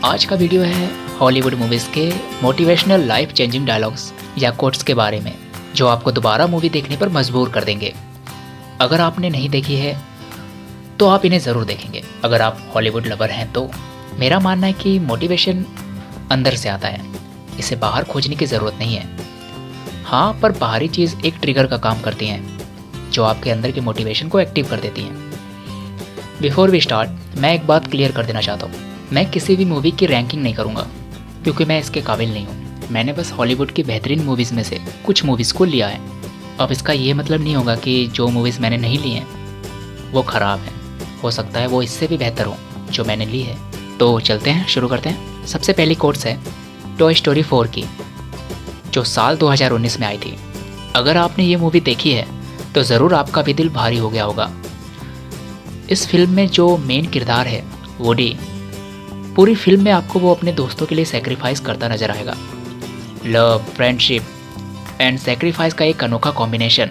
आज का वीडियो है हॉलीवुड मूवीज़ के मोटिवेशनल लाइफ चेंजिंग डायलॉग्स या कोट्स के बारे में, जो आपको दोबारा मूवी देखने पर मजबूर कर देंगे। अगर आपने नहीं देखी है तो आप इन्हें ज़रूर देखेंगे। अगर आप हॉलीवुड लवर हैं तो मेरा मानना है कि मोटिवेशन अंदर से आता है, इसे बाहर खोजने की ज़रूरत नहीं है। हाँ, पर बाहरी चीज़ एक ट्रिगर का काम करती हैं जो आपके अंदर की मोटिवेशन को एक्टिव कर देती हैं। बिफोर वी स्टार्ट, मैं एक बात क्लियर कर देना चाहता हूँ। मैं किसी भी मूवी की रैंकिंग नहीं करूँगा क्योंकि मैं इसके काबिल नहीं हूँ। मैंने बस हॉलीवुड की बेहतरीन मूवीज़ में से कुछ मूवीज़ को लिया है। अब इसका ये मतलब नहीं होगा कि जो मूवीज़ मैंने नहीं ली हैं वो ख़राब हैं। हो सकता है वो इससे भी बेहतर हो जो मैंने ली है। तो चलते हैं, शुरू करते हैं। सबसे पहली कोट्स है टॉय स्टोरी 4 की, जो साल 2019 में आई थी। अगर आपने ये मूवी देखी है तो ज़रूर आपका भी दिल भारी हो गया होगा। इस फिल्म में जो मेन किरदार है वुडी, पूरी फिल्म में आपको वो अपने दोस्तों के लिए सेक्रीफाइस करता नजर आएगा। लव, फ्रेंडशिप एंड सेक्रीफाइस का एक अनोखा कॉम्बिनेशन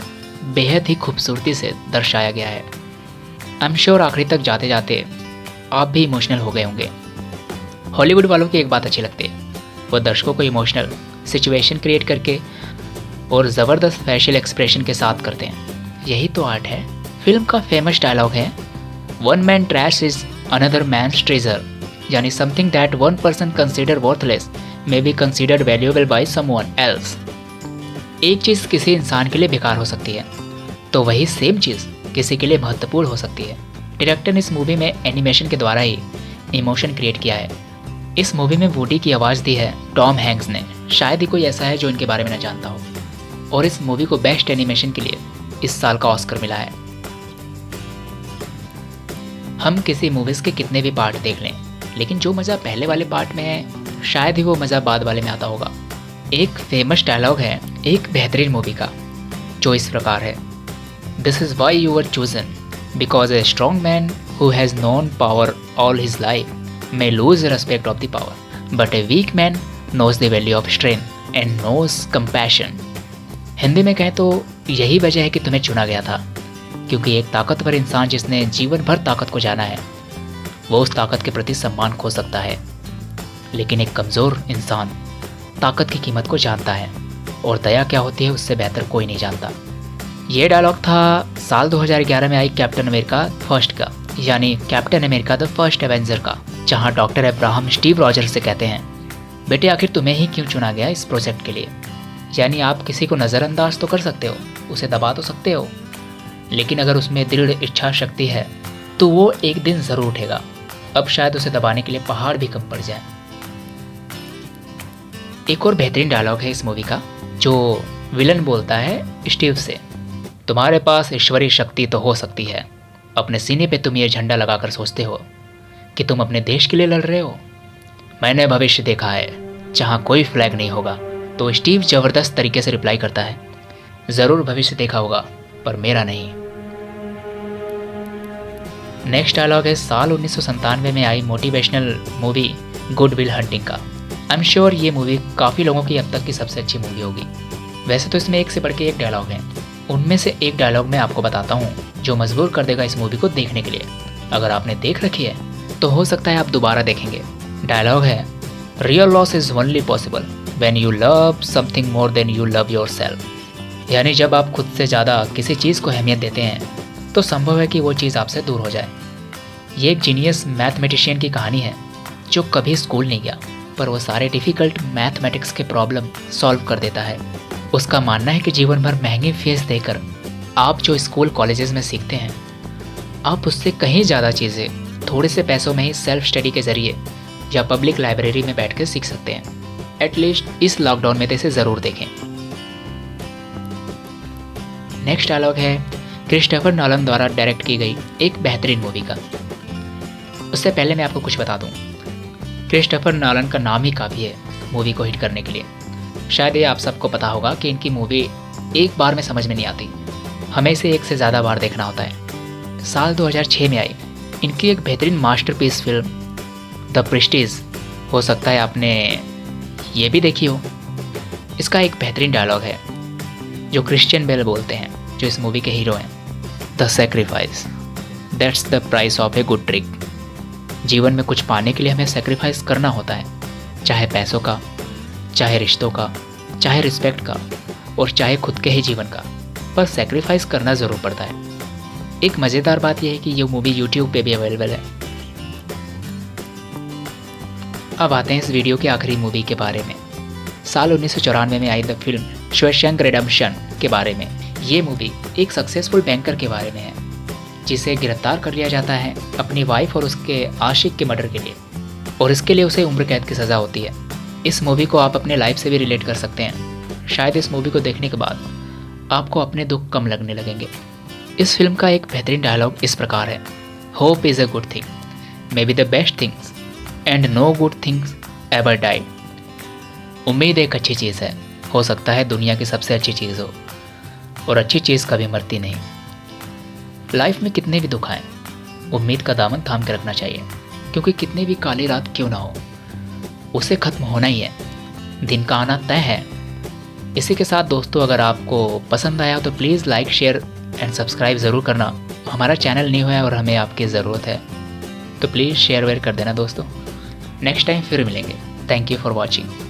बेहद ही खूबसूरती से दर्शाया गया है। आई एम श्योर आखिरी तक जाते जाते आप भी इमोशनल हो गए होंगे। हॉलीवुड वालों की एक बात अच्छी लगती है, वो दर्शकों को इमोशनल सिचुएशन क्रिएट करके और ज़बरदस्त फेशियल एक्सप्रेशन के साथ करते हैं। यही तो आर्ट है। फिल्म का फेमस डायलॉग है, one man trash is another man's treasure, यानी something that one person consider worthless may be considered valuable by someone else. एक चीज़ किसी इंसान के लिए बेकार हो सकती है तो वही सेम चीज़ किसी के लिए महत्वपूर्ण हो सकती है। डायरेक्टर ने इस मूवी में एनिमेशन के द्वारा ही इमोशन क्रिएट किया है। इस मूवी में वुडी की आवाज़ दी है टॉम हैंक्स ने। शायद ही कोई ऐसा है जो इनके बारे में न जानता हो। और इस मूवी को बेस्ट एनिमेशन के लिए इस साल का ऑस्कर मिला है। हम किसी मूवीज़ के कितने भी पार्ट देख लें, लेकिन जो मज़ा पहले वाले पार्ट में है शायद ही वो मज़ा बाद वाले में आता होगा। एक फेमस डायलॉग है एक बेहतरीन मूवी का, जो इस प्रकार है, this is why you were chosen because a strong man who has known power all his life may lose the respect of the power, but a weak man knows the value of strength and knows compassion. Hindi में कहें तो यही वजह है कि तुम्हें चुना गया था, क्योंकि एक ताकतवर इंसान जिसने जीवन भर ताकत को जाना है वो उस ताकत के प्रति सम्मान खो सकता है, लेकिन एक कमज़ोर इंसान ताकत की कीमत को जानता है और दया क्या होती है उससे बेहतर कोई नहीं जानता। ये डायलॉग था साल 2011 में आई कैप्टन अमेरिका फर्स्ट का, यानी captain America the first Avenger का, जहां डॉक्टर अब्राहम स्टीव रॉजर्स से कहते हैं, बेटे आखिर तुम्हें ही क्यों चुना गया इस प्रोजेक्ट के लिए। यानी आप किसी को नज़रअंदाज तो कर सकते हो, उसे दबा तो सकते हो, लेकिन अगर उसमें दृढ़ इच्छा शक्ति है तो वो एक दिन ज़रूर उठेगा। अब शायद उसे दबाने के लिए पहाड़ भी कम पड़ जाए। एक और बेहतरीन डायलॉग है इस मूवी का, जो विलन बोलता है स्टीव से, तुम्हारे पास ईश्वरीय शक्ति तो हो सकती है, अपने सीने पे तुम ये झंडा लगाकर सोचते हो कि तुम अपने देश के लिए लड़ रहे हो। मैंने भविष्य देखा है जहाँ कोई फ्लैग नहीं होगा। तो स्टीव ज़बरदस्त तरीके से रिप्लाई करता है, ज़रूर भविष्य देखा होगा पर मेरा नहीं। नेक्स्ट डायलॉग है साल 1997 में आई motivational movie Good Will Hunting का। आई एम श्योर ये मूवी काफ़ी लोगों की अब तक की सबसे अच्छी मूवी होगी। वैसे तो इसमें एक से बढ़ के एक डायलॉग है, उनमें से एक डायलॉग मैं आपको बताता हूँ जो मजबूर कर देगा इस मूवी को देखने के लिए। अगर आपने देख रखी है तो हो सकता है आप दोबारा देखेंगे। डायलॉग है, real loss is only possible when you love something more than you love yourself. यानी जब आप खुद से ज़्यादा किसी चीज़ को अहमियत देते हैं तो संभव है कि वो चीज़ आपसे दूर हो जाए। ये एक जीनियस मैथमेटिशियन की कहानी है जो कभी स्कूल नहीं गया, पर वो सारे डिफ़िकल्ट मैथमेटिक्स के प्रॉब्लम सॉल्व कर देता है। उसका मानना है कि जीवन भर महंगी फीस देकर आप जो स्कूल कॉलेजेस में सीखते हैं, आप उससे कहीं ज़्यादा चीज़ें थोड़े से पैसों में ही सेल्फ स्टडी के ज़रिए या पब्लिक लाइब्रेरी में बैठ कर सीख सकते हैं। एटलीस्ट इस लॉकडाउन में तो इसे ज़रूर देखें। नेक्स्ट डायलॉग है क्रिस्टोफर नॉलन द्वारा डायरेक्ट की गई एक बेहतरीन मूवी का। उससे पहले मैं आपको कुछ बता दूं, क्रिस्टोफर नॉलन का नाम ही काफ़ी है मूवी को हिट करने के लिए। शायद ये आप सबको पता होगा कि इनकी मूवी एक बार में समझ में नहीं आती, हमें इसे एक से ज़्यादा बार देखना होता है। साल 2006 में आई इनकी एक बेहतरीन मास्टरपीस फिल्म द प्रेस्टीज, हो सकता है आपने ये भी देखी हो। इसका एक बेहतरीन डायलॉग है जो क्रिश्चियन बेल बोलते हैं, जो इस मूवी के हीरो हैं, the sacrifice that's the price of a good trick. जीवन में कुछ पाने के लिए हमें सेक्रीफाइस करना होता है, चाहे पैसों का, चाहे रिश्तों का, चाहे रिस्पेक्ट का और चाहे खुद के ही जीवन का, पर सेक्रीफाइस करना ज़रूर पड़ता है। एक मज़ेदार बात यह है कि ये मूवी यूट्यूब पे भी अवेलेबल है। अब आते हैं इस वीडियो की आखिरी मूवी के बारे में। साल 1994 में I the film Shawshank redemption के बारे में। ये मूवी एक सक्सेसफुल बैंकर के बारे में है जिसे गिरफ्तार कर लिया जाता है अपनी वाइफ और उसके आशिक के मर्डर के लिए, और इसके लिए उसे उम्र कैद की सज़ा होती है। इस मूवी को आप अपने लाइफ से भी रिलेट कर सकते हैं। शायद इस मूवी को देखने के बाद आपको अपने दुख कम लगने लगेंगे। इस फिल्म का एक बेहतरीन डायलॉग इस प्रकार है, hope is a good thing, maybe the best things and no good things ever died. उम्मीद एक अच्छी चीज़ है, हो सकता है दुनिया की सबसे अच्छी चीज़ हो, और अच्छी चीज़ कभी मरती नहीं। लाइफ में कितने भी दुख आए, उम्मीद का दामन थाम के रखना चाहिए, क्योंकि कितनी भी काली रात क्यों ना हो, उसे ख़त्म होना ही है, दिन का आना तय है। इसी के साथ दोस्तों, अगर आपको पसंद आया तो please like, share and subscribe ज़रूर करना। हमारा चैनल न्यू है और हमें आपकी ज़रूरत है, तो प्लीज़ शेयर वेयर कर देना दोस्तों। नेक्स्ट टाइम फिर मिलेंगे। Thank you for watching.